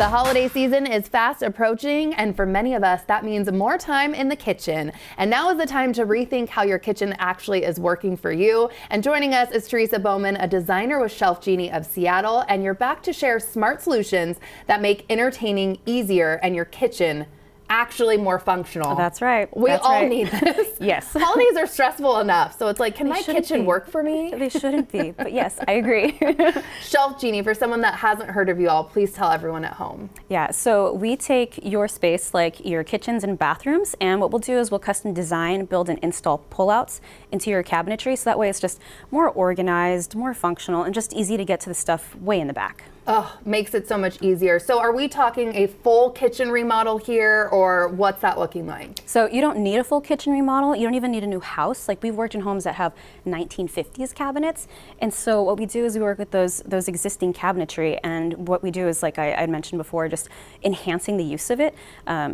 The holiday season is fast approaching, and for many of us, that means more time in the kitchen. And now is the time to rethink how your kitchen actually is working for you. And joining us is Teresa Bowman, a designer with Shelf Genie of Seattle, and you're back to share smart solutions that make entertaining easier and your kitchen actually more functional. That's right. We all need this. Yes. Holidays are stressful enough, so it's like, can my kitchen work for me? They shouldn't be, but yes, I agree. Shelf Genie, for someone that hasn't heard of you all, please tell everyone at home. Yeah, so we take your space, like your kitchens and bathrooms, and what we'll do is we'll custom design, build, and install pullouts into your cabinetry, so that way it's just more organized, more functional, and just easy to get to the stuff way in the back. Oh, makes it so much easier. So are we talking a full kitchen remodel here, or what's that looking like? So you don't need a full kitchen remodel. You don't even need a new house. Like, we've worked in homes that have 1950s cabinets. And so what we do is we work with those existing cabinetry. And what we do is, like I mentioned before, just enhancing the use of it.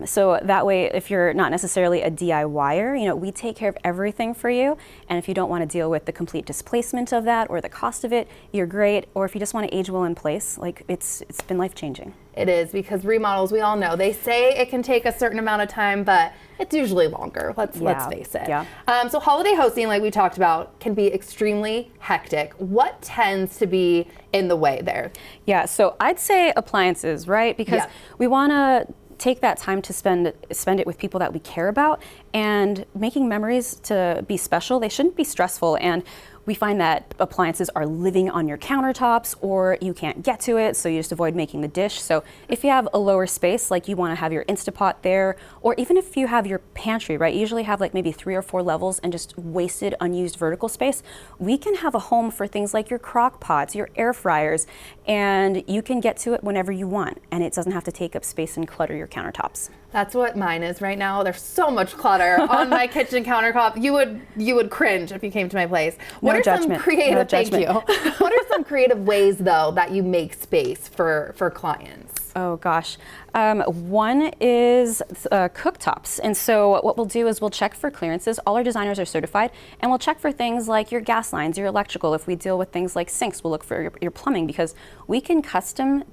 So that way, if you're not necessarily a DIYer, we take care of everything for you. And if you don't want to deal with the complete displacement of that or the cost of it, you're great. Or if you just want to age well in place, like it's been life-changing. It is, because remodels, we all know, they say it can take a certain amount of time, but it's usually longer. Let's face it. Yeah. So holiday hosting, like we talked about, can be extremely hectic. What tends to be in the way there? Yeah, so I'd say appliances, right? Because we want to take that time to spend it with people that we care about, and making memories to be special. They shouldn't be stressful, and we find that appliances are living on your countertops, or you can't get to it, so you just avoid making the dish. So if you have a lower space, like you want to have your Instapot there, or even if you have your pantry, right? You usually have like maybe 3 or 4 levels and just wasted, unused vertical space. We can have a home for things like your crock pots, your air fryers, and you can get to it whenever you want, and it doesn't have to take up space and clutter your countertops. That's what mine is right now. There's so much clutter on my kitchen countertop. You would cringe if you came to my place. What are some creative? Thank you. What are some creative ways though that you make space for clients? Oh gosh. One is cooktops. And so what we'll do is we'll check for clearances. All our designers are certified, and we'll check for things like your gas lines, your electrical. If we deal with things like sinks, we'll look for your plumbing, because we can custom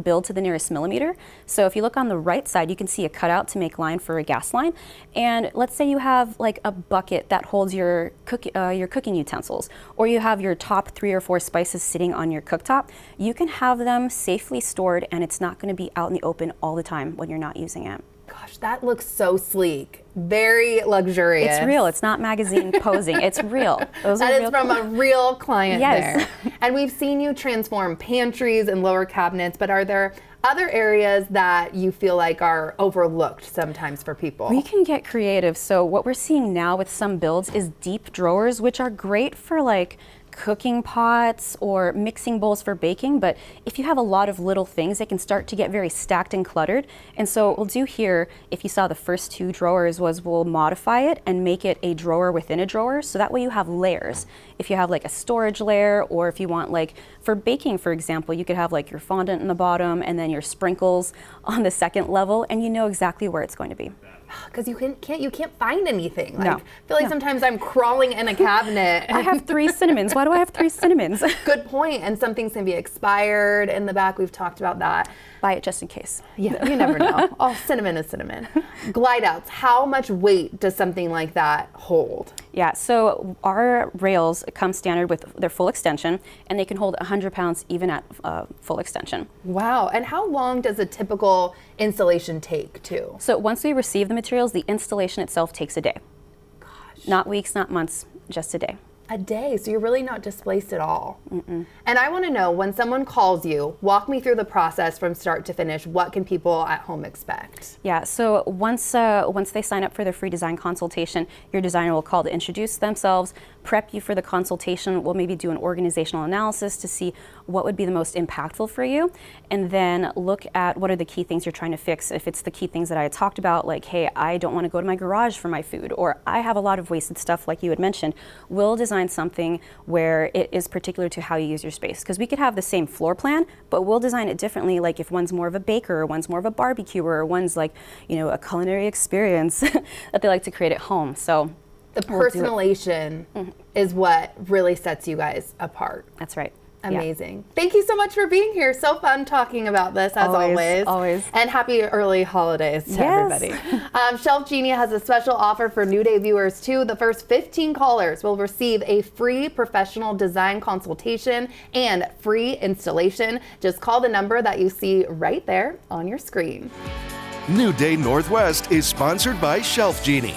build to the nearest millimeter. So if you look on the right side, you can see a cutout to make line for a gas line. And let's say you have like a bucket that holds your cooking utensils, or you have your top 3 or 4 spices sitting on your cooktop. You can have them safely stored, and it's not going to be out in the open all the time when you're not using it. Gosh, that looks so sleek. Very luxurious. It's real. It's not magazine posing. It's real. That is from a real client there. And we've seen you transform pantries and lower cabinets, but are there other areas that you feel like are overlooked sometimes for people? We can get creative. So what we're seeing now with some builds is deep drawers, which are great for like cooking pots or mixing bowls for baking, but if you have a lot of little things, it can start to get very stacked and cluttered. And so what we'll do here, if you saw the first 2 drawers, was we'll modify it and make it a drawer within a drawer, so that way you have layers. If you have like a storage layer, or if you want, like for baking, for example, you could have like your fondant in the bottom and then your sprinkles on the second level, and you know exactly where it's going to be. Because you can't find anything. No. I feel like sometimes I'm crawling in a cabinet. I have 3 cinnamons. Why do I have 3 cinnamons? Good point. And some things can be expired in the back. We've talked about that. Buy it just in case. Yeah, you never know. Oh, cinnamon is cinnamon. Glide outs. How much weight does something like that hold? Yeah, so our rails come standard with their full extension, and they can hold 100 pounds even at full extension. Wow. And how long does a typical installation take too? So once we receive the materials, the installation itself takes a day. Gosh. Not weeks, not months, just a day. A day, so you're really not displaced at all. And I want to know, when someone calls you, walk me through the process from start to finish. What can people at home expect? Yeah, so once they sign up for their free design consultation, your designer will call to introduce themselves, prep you for the consultation. We'll maybe do an organizational analysis to see what would be the most impactful for you, and then look at what are the key things you're trying to fix. If it's the key things that I had talked about, like, hey, I don't want to go to my garage for my food, or I have a lot of wasted stuff like you had mentioned, we'll design something where it is particular to how you use your space. Because we could have the same floor plan, but we'll design it differently, like if one's more of a baker, or one's more of a barbecuer, or one's like, a culinary experience that they like to create at home. So the personalization is what really sets you guys apart. That's right. Amazing. Thank you so much for being here. So fun talking about this, as always. And happy early holidays to everybody. Shelf Genie has a special offer for New Day viewers too. The first 15 callers will receive a free professional design consultation and free installation. Just call the number that you see right there on your screen. New Day Northwest is sponsored by Shelf Genie.